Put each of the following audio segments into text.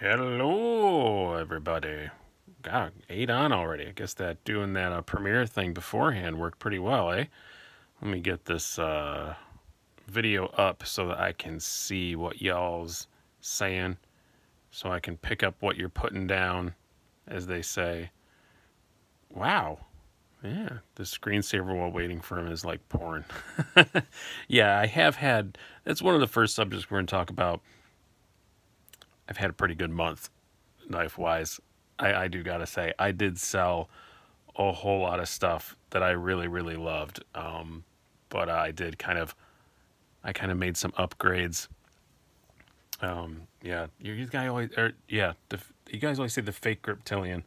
Hello, everybody. God, 8 on already. I guess that doing that premiere thing beforehand worked pretty well, eh? Let me get this video up so that I can see what y'all's saying, so I can pick up what you're putting down, as they say. Wow. Yeah, the screensaver while waiting for him is like porn. Yeah, I have had. That's one of the first subjects we're going to talk about. I've had a pretty good month, knife wise. I do gotta say, I did sell a whole lot of stuff that I really, really loved. But I kind of made some upgrades. Yeah, you guys always, you guys always say the fake Griptilian.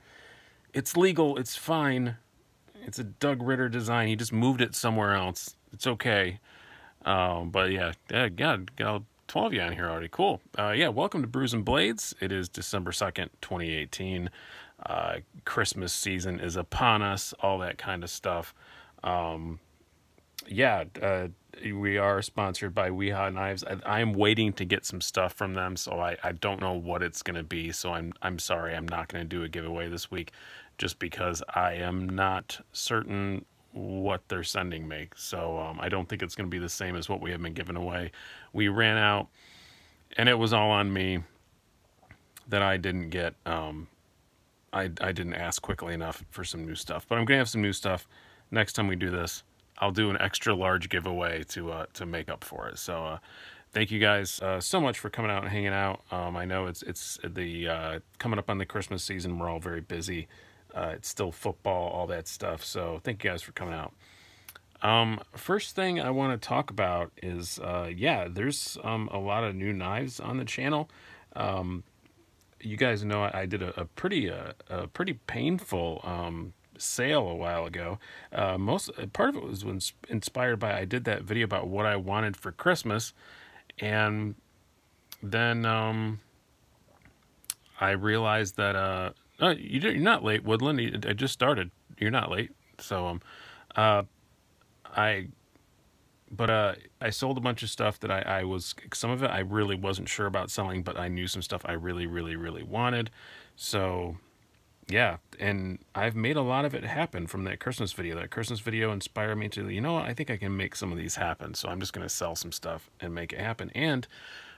It's legal. It's fine. It's a Doug Ritter design. He just moved it somewhere else. It's okay. But God, got 12 of you on here already. Cool. Yeah, welcome to Brews and Blades. It is December 2nd, 2018. Christmas season is upon us, all that kind of stuff. Yeah, we are sponsored by Weehaw Knives. I'm waiting to get some stuff from them, so I don't know what it's going to be. So I'm sorry, I'm not going to do a giveaway this week, just because I am not certain what they're sending me. So I don't think it's going to be the same as what we have been giving away. We ran out, and it was all on me that I didn't get. I didn't ask quickly enough for some new stuff, but I'm gonna have some new stuff next time we do this. I'll do an extra large giveaway to make up for it. So thank you guys so much for coming out and hanging out. I know it's the coming up on the Christmas season. We're all very busy. It's still football, all that stuff. So thank you guys for coming out. First thing I want to talk about is there's a lot of new knives on the channel. You guys know I did a pretty painful sale a while ago. Most part of it was inspired by I did that video about what I wanted for Christmas, and then I realized that you're not late, Woodland. I just started. You're not late. So I I sold a bunch of stuff that I was, some of it I really wasn't sure about selling, but I knew some stuff I really, really, really wanted. So yeah, and I've made a lot of it happen from that Christmas video. That Christmas video inspired me to, you know what, I think I can make some of these happen. So I'm just going to sell some stuff and make it happen. And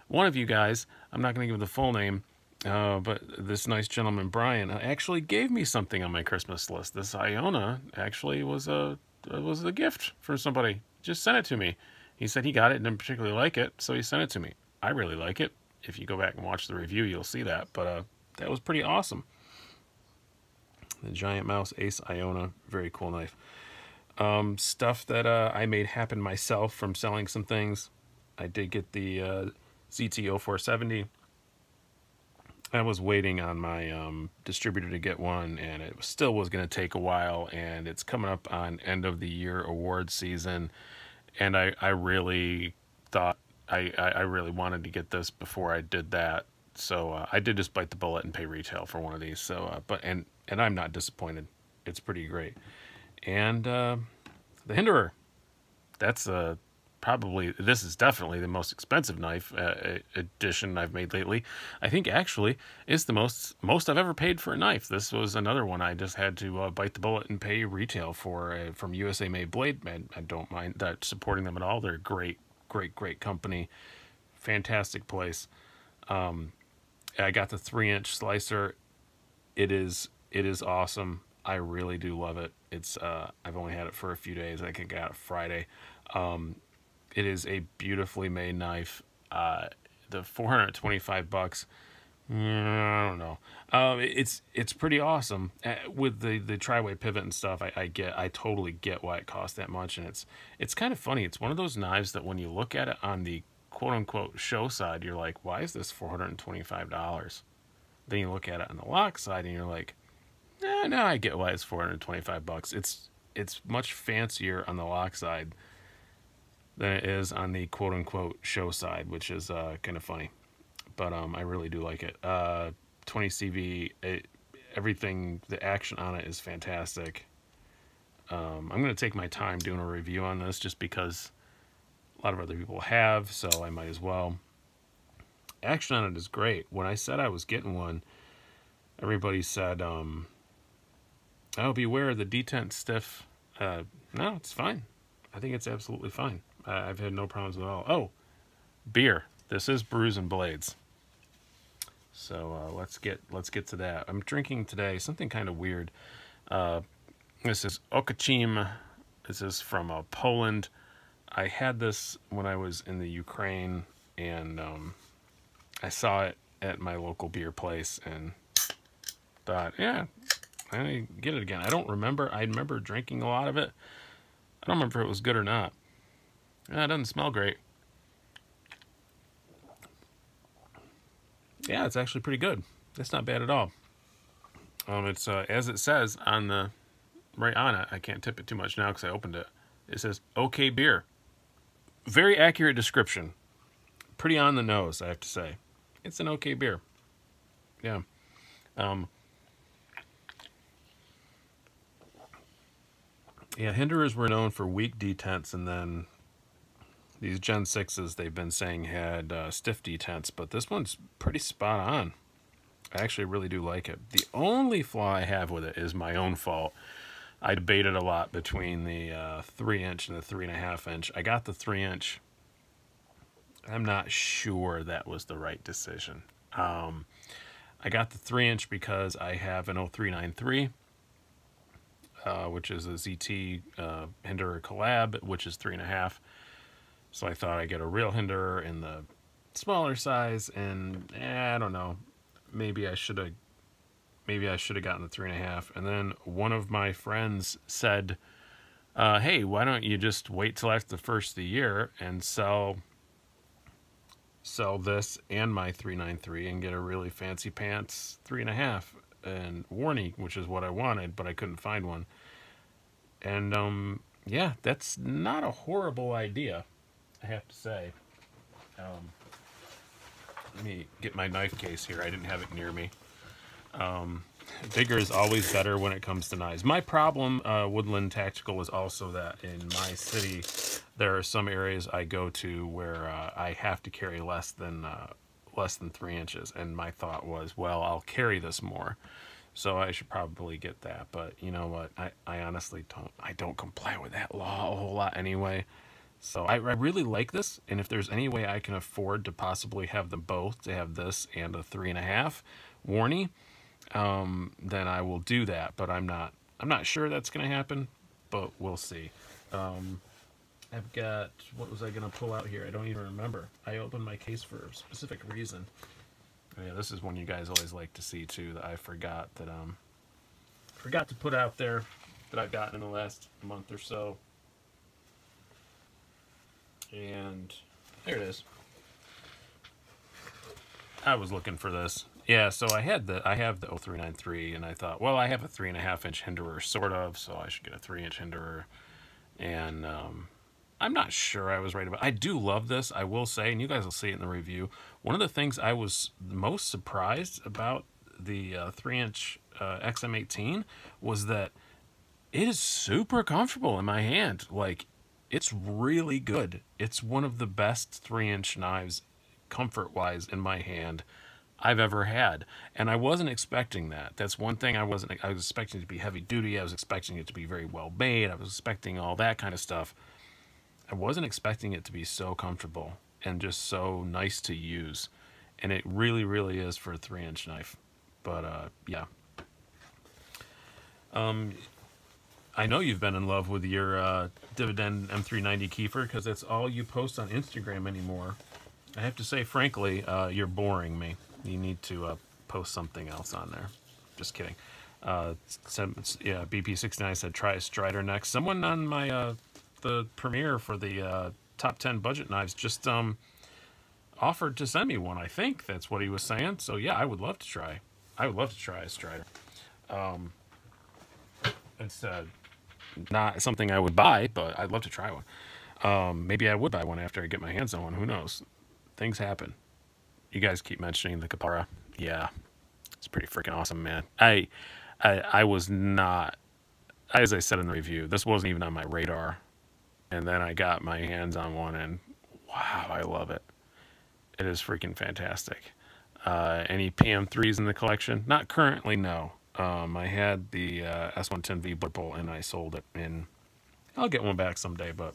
one of you guys, I'm not going to give the full name, but this nice gentleman, Brian, actually gave me something on my Christmas list. This Iona actually was a gift for somebody. Just sent it to me. He said he got it and didn't particularly like it, so he sent it to me. I really like it. If you go back and watch the review, you'll see that. But that was pretty awesome. The Giant Mouse Ace Iona, very cool knife. Stuff that I made happen myself from selling some things. I did get the ZT0470. I was waiting on my distributor to get one, and it still was going to take a while, and it's coming up on end of the year award season, and I really thought I really wanted to get this before I did that. So I did just bite the bullet and pay retail for one of these. So and I'm not disappointed. It's pretty great. And the Hinderer, that's probably, this is definitely the most expensive knife edition I've made lately. I think actually it's the most I've ever paid for a knife. This was another one I just had to bite the bullet and pay retail for, from USA Made Blade. I don't mind that, supporting them at all. They're a great company, fantastic place. I got the 3-inch slicer. It is awesome. I really do love it. It's I've only had it for a few days. I think I got it Friday. It is a beautifully made knife. The $425, I don't know. It's pretty awesome with the tri-way pivot and stuff. I totally get why it costs that much, and it's kind of funny. It's one of those knives that when you look at it on the quote unquote show side, you're like, why is this $425? Then you look at it on the lock side, and you're like, no, I get why it's $425. It's much fancier on the lock side than it is on the quote unquote show side, which is kind of funny. But I really do like it. 20 CV, everything, the action on it is fantastic. I'm going to take my time doing a review on this just because a lot of other people have, so I might as well. action on it is great. When I said I was getting one, everybody said, "Oh, beware the detent stiff." No, it's fine. I think it's absolutely fine. I've had no problems at all. Oh, beer. This is Brews and Blades. So let's get to that. I'm drinking today something kind of weird. This is Okachim. This is from Poland. I had this when I was in the Ukraine, and I saw it at my local beer place and thought, yeah, I get it again. I don't remember. I remember drinking a lot of it. I don't remember if it was good or not. It doesn't smell great. Yeah, it's actually pretty good. It's not bad at all. It's as it says on the right on it. I can't tip it too much now because I opened it. It says "Okay beer." Very accurate description. Pretty on the nose, I have to say. It's an okay beer. Yeah. Yeah, Hinderers were known for weak detents, and then these Gen 6s they've been saying had stiff detents, but this one's pretty spot on. I actually really do like it. The only flaw I have with it is my own fault. I debated a lot between the 3-inch and the 3.5-inch. I got the 3-inch. I'm not sure that was the right decision. I got the 3-inch because I have an 0393, which is a ZT Hinderer collab, which is 3.5. So I thought I'd get a real Hinderer in the smaller size, and I don't know. Maybe I should have gotten the 3.5. And then one of my friends said, "Hey, why don't you just wait till after the first of the year and sell this and my 393 and get a really fancy pants 3.5 and Warney, which is what I wanted, but I couldn't find one." And yeah, that's not a horrible idea, I have to say. Let me get my knife case here. I didn't have it near me. Bigger is always better when it comes to knives. My problem, Woodland Tactical, is also that in my city, there are some areas I go to where I have to carry less than 3 inches. And my thought was, well, I'll carry this more, so I should probably get that. But you know what? I honestly don't comply with that law a whole lot anyway. So I really like this, and if there's any way I can afford to possibly have them both, to have this and a 3.5 Warney, then I will do that. But I'm not sure that's going to happen, but we'll see. I've got, what was I going to pull out here? I don't even remember. I opened my case for a specific reason. Oh, yeah, this is one you guys always like to see too, that I forgot to put out there, that I've gotten in the last month or so. And there it is. I was looking for this. Yeah, so I have the 0393, and I thought, well, I have a 3.5-inch Hinderer, sort of, so I should get a 3-inch Hinderer. And I'm not sure I was right about. I do love this, I will say, and you guys will see it in the review. One of the things I was most surprised about the 3-inch XM18 was that it is super comfortable in my hand. Like, it's really good. It's one of the best 3-inch knives, comfort-wise, in my hand I've ever had. And I wasn't expecting that. That's one thing I was expecting it to be heavy duty. I was expecting it to be very well made. I was expecting all that kind of stuff. I wasn't expecting it to be so comfortable and just so nice to use. And it really, really is for a 3-inch knife. But, yeah. I know you've been in love with your Dividend M390 Kiefer, because that's all you post on Instagram anymore. I have to say, frankly, you're boring me. You need to post something else on there. Just kidding. Yeah, BP69 said try a Strider next. Someone on my the premiere for the top 10 budget knives just offered to send me one. I think that's what he was saying. So yeah, I would love to try. I would love to try a Strider. It's not something I would buy, but I'd love to try one. Maybe I would buy one after I get my hands on one. Who knows? Things happen. You guys keep mentioning the Capara. Yeah, it's pretty freaking awesome, man. I was not, as I said in the review, this wasn't even on my radar. And then I got my hands on one, and wow, I love it. It is freaking fantastic. Any PM3s in the collection? Not currently, no. I had the S110V Blipple and I sold it, and I'll get one back someday, but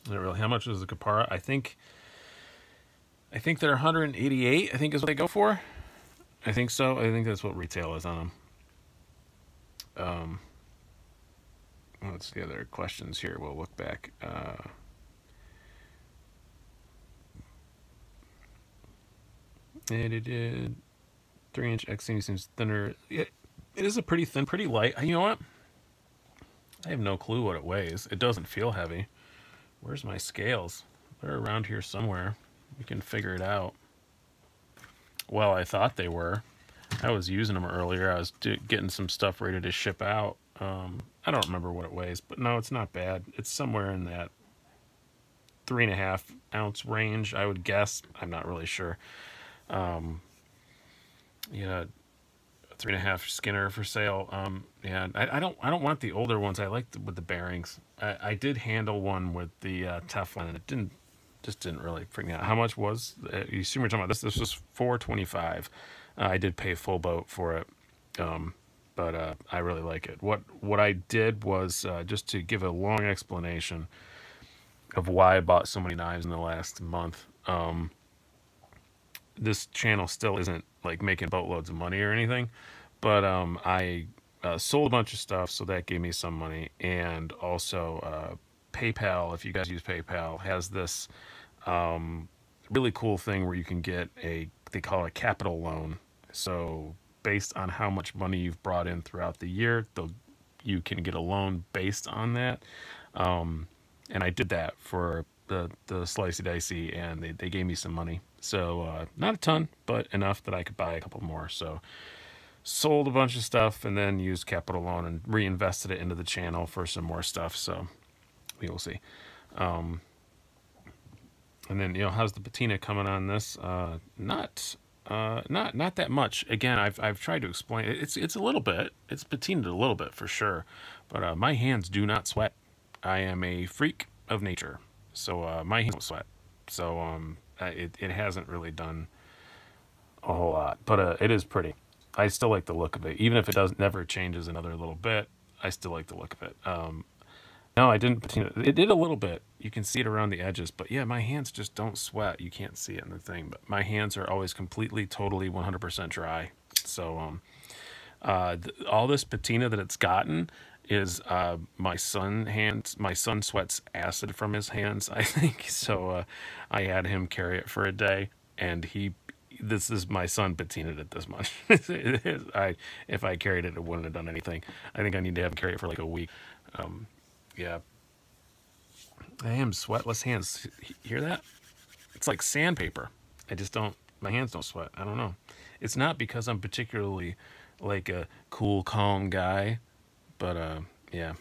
not really. How much is the Kapara? I think they're 188, I think is what they go for. I think so. I think that's what retail is on them. What's the other questions here? We'll look back. And it did 3-inch XC seems thinner. It is a pretty thin, pretty light. You know what? I have no clue what it weighs. It doesn't feel heavy. Where's my scales? They're around here somewhere. We can figure it out. Well, I thought they were. I was using them earlier. I was getting some stuff ready to ship out. I don't remember what it weighs, but no, it's not bad. It's somewhere in that 3.5 ounce range, I would guess. I'm not really sure. Yeah, 3.5 Skinner for sale. Yeah, I don't want the older ones. I like with the bearings. I did handle one with the Teflon, and it just didn't really freak me out. How much was? You assume we're talking about this? This was $4.25. I did pay full boat for it, but I really like it. What I did was just to give a long explanation of why I bought so many knives in the last month. This channel still isn't like making boatloads of money or anything, but I sold a bunch of stuff, so that gave me some money. And also PayPal, if you guys use PayPal, has this really cool thing where you can get they call it a capital loan. So based on how much money you've brought in throughout the year, you can get a loan based on that. And I did that for the Slicey Dicey, and they gave me some money. So not a ton, but enough that I could buy a couple more. So sold a bunch of stuff and then used capital loan and reinvested it into the channel for some more stuff. So we will see. And then, how's the patina coming on this? Not that much. Again, I've tried to explain it. It's a little bit. It's patinaed a little bit for sure, but my hands do not sweat. I am a freak of nature, so my hands don't sweat. So it hasn't really done a whole lot, but it is pretty. I still like the look of it, even if it never changes another little bit. I still like the look of it. No, I didn't patina. It did a little bit. You can see it around the edges, but yeah, my hands just don't sweat. You can't see it in the thing, but my hands are always completely, totally, 100% dry. So all this patina that it's gotten is my son sweats acid from his hands, I think. So I had him carry it for a day, and this is my son patinaed it this much. If I carried it, it wouldn't have done anything. I think I need to have him carry it for like a week. Yeah, I am sweatless hands. Hear that? It's like sandpaper. My hands don't sweat. I don't know. It's not because I'm particularly like a cool, calm guy, but yeah,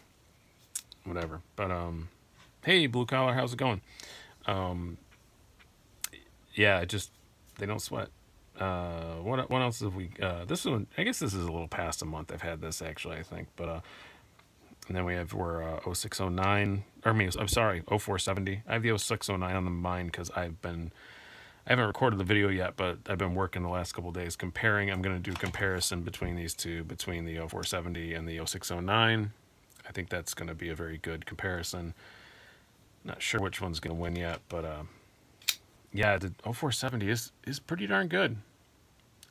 whatever. But hey, blue collar, how's it going? Yeah, they don't sweat. What else have we? This one, I guess this is a little past a month. I've had this actually, I think, but and then we're 0609. I'm sorry, 0470. I have the 0609 on the mind because I haven't recorded the video yet, but I've been working the last couple of days comparing. I'm going to do comparison between these two, between the 0470 and the 0609. I think that's going to be a very good comparison. Not sure which one's going to win yet, but yeah, the 0470 is pretty darn good.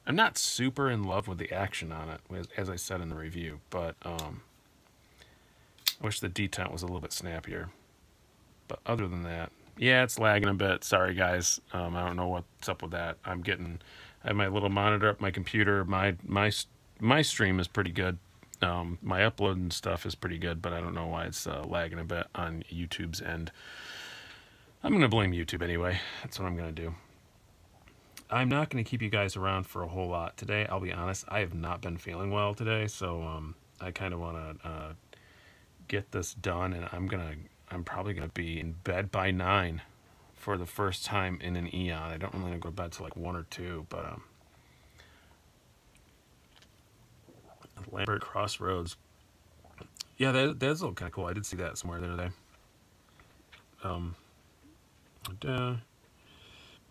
I'm not super in love with the action on it, as I said in the review, but I wish the detent was a little bit snappier. But other than that, yeah, it's lagging a bit. Sorry, guys. I don't know what's up with that. I have my little monitor up my computer. My stream is pretty good. My upload and stuff is pretty good, but I don't know why it's lagging a bit on YouTube's end. I'm going to blame YouTube anyway. That's what I'm going to do. I'm not going to keep you guys around for a whole lot today. I'll be honest. I have not been feeling well today, so I kind of want to get this done, and I'm probably going to be in bed by 9 for the first time in an eon. I don't really want to go to bed till like 1 or 2, but Lambert Crossroads. Yeah, that's kind of cool. I did see that somewhere the other day.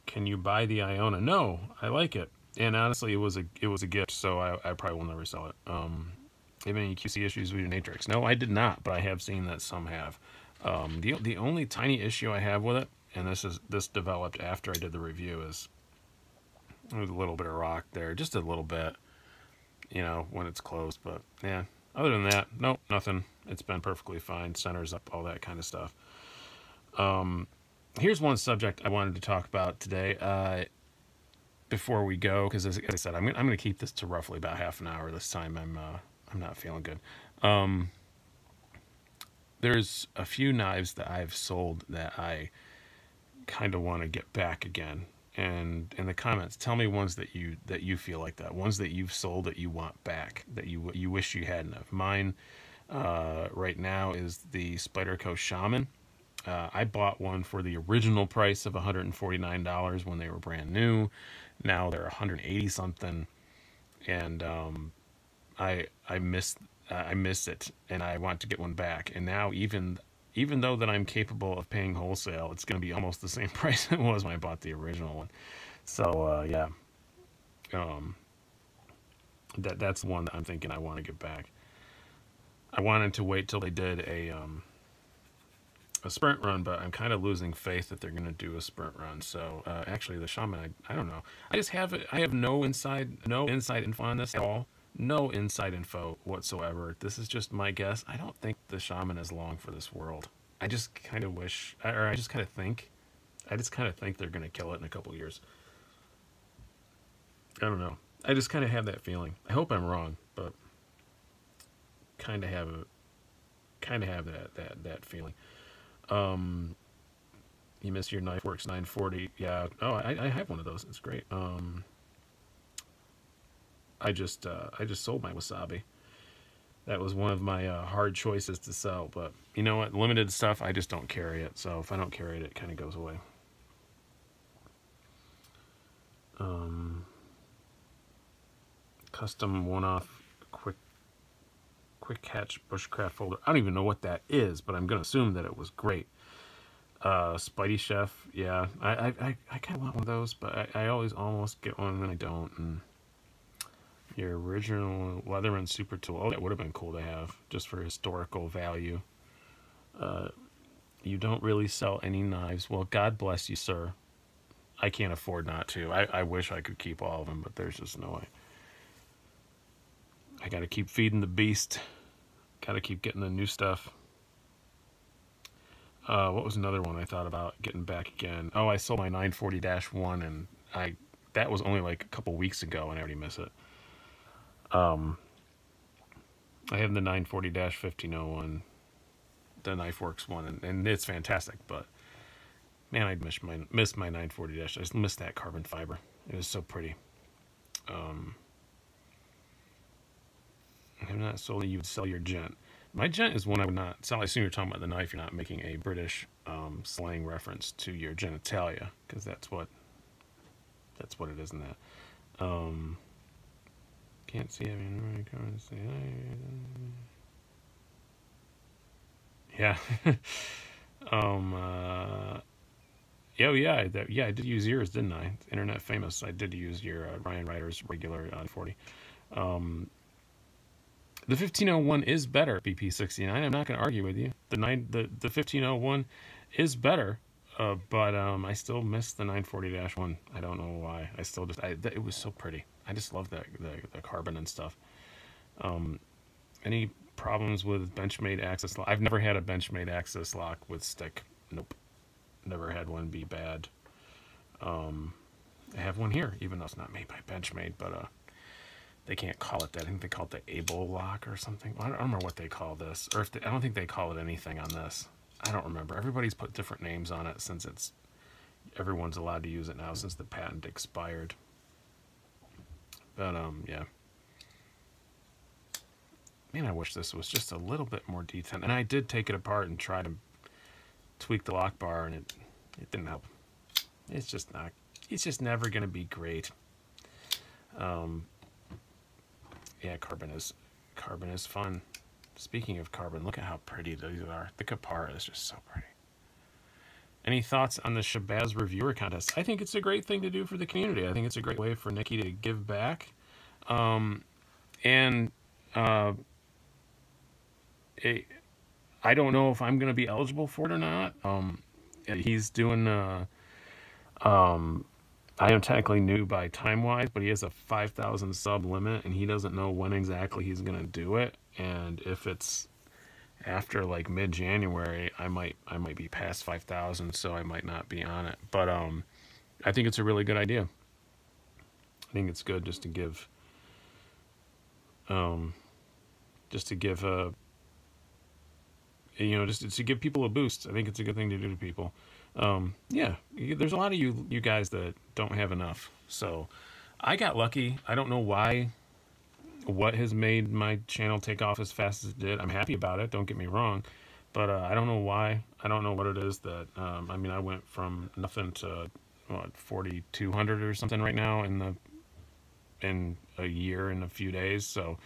can you buy the Iona? No, I like it. And honestly, it was a gift, so I probably will never sell it. Have any QC issues with your Natrix? No, I did not, but I have seen that some have. The only tiny issue I have with it, and this developed after I did the review, is there's a little bit of rock there, just a little bit, you know, when it's closed. But yeah, other than that, nope, nothing. It's been perfectly fine. Centers up, all that kind of stuff. Here's one subject I wanted to talk about today. Before we go, because as I said, I'm gonna keep this to roughly about half an hour this time. I'm not feeling good. There's a few knives that I've sold that I kind of want to get back again. And in the comments, tell me ones that you feel like that. Ones that you've sold that you want back, that you wish you hadn't have. Mine right now is the Spyderco Shaman. I bought one for the original price of $149 when they were brand new. Now they're 180 something, and I miss it, and I want to get one back. And now even though that I'm capable of paying wholesale, it's going to be almost the same price it was when I bought the original one. So yeah, that's the one that I'm thinking I want to get back. I wanted to wait till they did a sprint run, but I'm kind of losing faith that they're going to do a sprint run. So actually, the Shaman, I don't know. I have no inside info on this at all. No inside info whatsoever. This is just my guess. I don't think the Shaman is long for this world. I just kind of wish, or I just kind of think they're going to kill it in a couple years. I don't know. I just kind of have that feeling. I hope I'm wrong, but kind of have that feeling. You miss your Knife Works 940. Yeah. Oh, I have one of those. It's great. I just sold my Wasabi. That was one of my hard choices to sell, but you know what? Limited stuff, I just don't carry it. So if I don't carry it, it kind of goes away. Custom one-off quick catch bushcraft folder. I don't even know what that is, but I'm gonna assume that it was great. Spidey Chef, yeah, I kind of want one of those, but I always almost get one and I don't. And your original Leatherman Super Tool, oh, that would have been cool to have just for historical value. You don't really sell any knives. Well, God bless you, sir. I can't afford not to. I wish I could keep all of them, but there's just no way. I gotta keep feeding the beast. Gotta keep getting the new stuff. What was another one I thought about getting back again? Oh, I sold my 940-1, and that was only like a couple weeks ago, and I already miss it. I have the 940-1501, the KnifeWorks one, and it's fantastic, but man, I miss my 940 I just miss that carbon fiber. It was so pretty. I'm not sold you would sell your gent. My gent is one I would not sell. I assume you're talking about the knife. You're not making a British slang reference to your genitalia, because that's what it is in that. Can't see. I mean, yeah. Oh yeah, I did use yours, didn't I? Internet famous. I did use your Ryan Ryder's regular 40. The 1501 is better, BP69. I'm not going to argue with you. The 1501 is better, but I still miss the 940-1. I don't know why. I still just it was so pretty. I just love the carbon and stuff. Any problems with Benchmade access lock? I've never had a Benchmade access lock with stick. Nope. Never had one be bad. I have one here, even though it's not made by Benchmade, but they can't call it that. I think they call it the Able lock or something. I don't remember what they call this, or I don't think they call it anything on this. I don't remember. Everybody's put different names on it since everyone's allowed to use it now since the patent expired. But yeah. Man, I wish this was just a little bit more detailed. And I did take it apart and try to tweak the lock bar, and it didn't help. It's just never going to be great. Yeah, carbon is fun. Speaking of carbon, look at how pretty these are. The Kapara is just so pretty. Any thoughts on the Shabazz reviewer contest? I think it's a great thing to do for the community. I think it's a great way for Nikki to give back. And I don't know if I'm going to be eligible for it or not. He's doing, I am technically new by time-wise, but he has a 5,000 sub limit, and he doesn't know when exactly he's going to do it. And if it's after like mid-January, I might be past 5,000, so I might not be on it. But I think it's a really good idea. I think it's good just to give a just to give people a boost. I think it's a good thing to do to people. Yeah, there's a lot of you guys that don't have enough. So I got lucky. I don't know what has made my channel take off as fast as it did. I'm happy about it, don't get me wrong, but I don't know why. I don't know what it is that I mean, I went from nothing to what, 4,200 or something right now in a year and a few days. So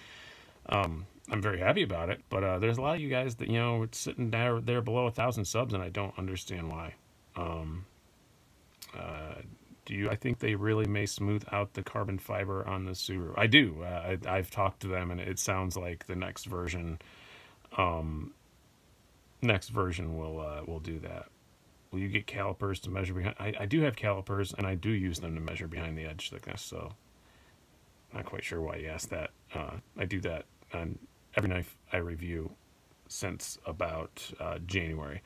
I'm very happy about it, but there's a lot of you guys that, it's sitting there below 1,000 subs, and I don't understand why. I think they really may smooth out the carbon fiber on the Subaru. I do. I've talked to them, and it sounds like the next version will do that. Will you get calipers to measure behind? I do have calipers, and I do use them to measure behind the edge thickness, so not quite sure why you asked that. I do that on every knife I review since about January.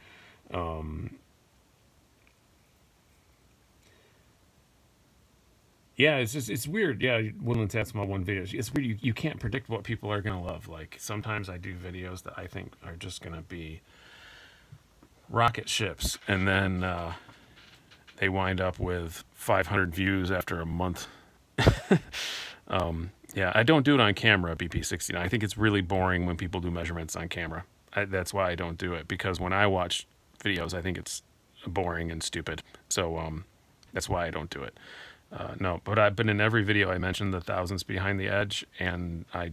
Yeah, it's weird. Yeah, Woodland Tats my one video. It's weird. You can't predict what people are gonna love. Like sometimes I do videos that I think are just gonna be rocket ships, and then they wind up with 500 views after a month. Yeah, I don't do it on camera, BP69. I think it's really boring when people do measurements on camera. That's why I don't do it, because when I watch videos, I think it's boring and stupid. So that's why I don't do it. No, but in every video I mentioned the thousands behind the edge, and I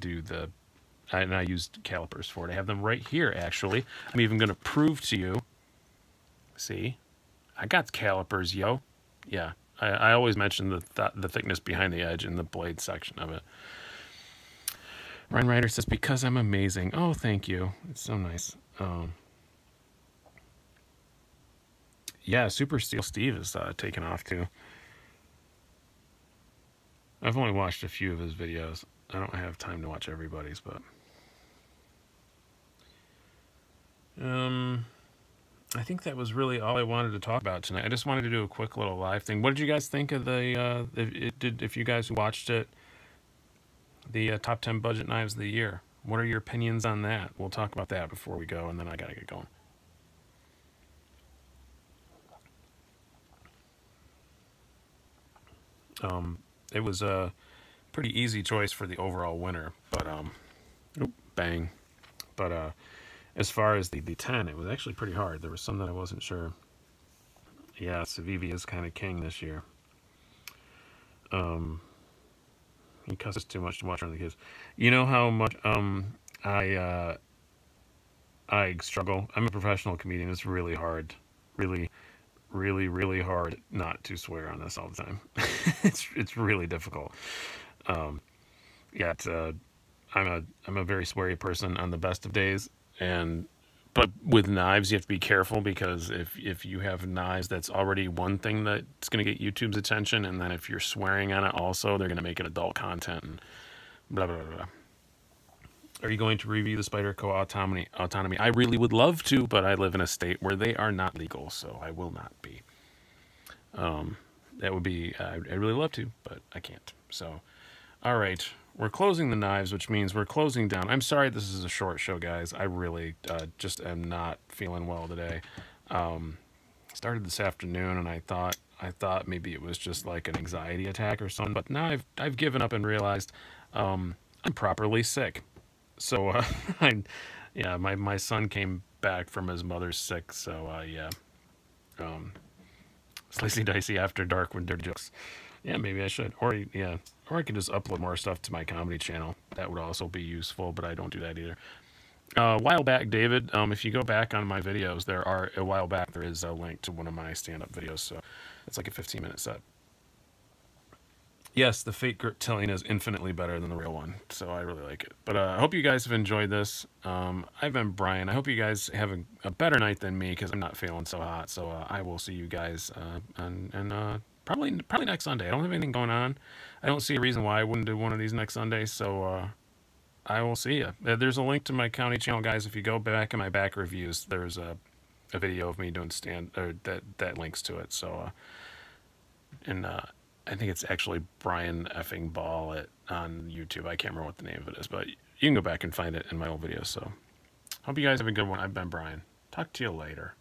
used calipers for it. I have them right here, actually. I'm even going to prove to you. See, I got calipers, yo. Yeah, I always mention the thickness behind the edge in the blade section of it. Ryan Ryder says, because I'm amazing. Oh, thank you. It's so nice. Yeah, Super Steel Steve is taking off too. I've only watched a few of his videos. I don't have time to watch everybody's, but I think that was really all I wanted to talk about tonight. I just wanted to do a quick little live thing. What did you guys think of the if you guys watched it, the top 10 budget knives of the year? What are your opinions on that? We'll talk about that before we go, and then I gotta get going. It was a pretty easy choice for the overall winner, but bang. But as far as the 10, it was actually pretty hard. There was some that I wasn't sure. Yeah, Civivi is kind of king this year. He cusses too much to watch around the kids. You know how much I struggle. I'm a professional comedian. It's really hard, really hard not to swear on this all the time. it's really difficult. Yeah, I'm a very sweary person on the best of days, but with knives you have to be careful, because if you have knives, that's already one thing that's going to get YouTube's attention, and then if you're swearing on it also, they're going to make it adult content and blah blah blah. Are you going to review the Spyderco Autonomy? I really would love to, but I live in a state where they are not legal, so I will not be. That would be, I'd really love to, but I can't. So, all right, we're closing the knives, which means we're closing down. I'm sorry this is a short show, guys. I really just am not feeling well today. Started this afternoon, and I thought maybe it was just like an anxiety attack or something, but now I've given up and realized I'm properly sick. So yeah, my son came back from his mother's sick, so yeah. Slicey Dicey After Dark with dirty jokes. Yeah, maybe I should. Or I could just upload more stuff to my comedy channel. That would also be useful, but I don't do that either. A while back, David, if you go back on my videos, a while back, there is a link to one of my stand-up videos, so it's like a 15-minute set. Yes, the fake grit telling is infinitely better than the real one, so I really like it. But I hope you guys have enjoyed this. I've been Brian. I hope you guys have a better night than me, because I'm not feeling so hot, so I will see you guys probably next Sunday. I don't have anything going on. I don't see a reason why I wouldn't do one of these next Sunday, so I will see you. There's a link to my county channel, guys. If you go back in my back reviews, there's a video of me doing that links to it. So, I think it's actually Brian effing Ball on YouTube. I can't remember what the name of it is, but you can go back and find it in my old videos. So, hope you guys have a good one. I've been Brian. Talk to you later.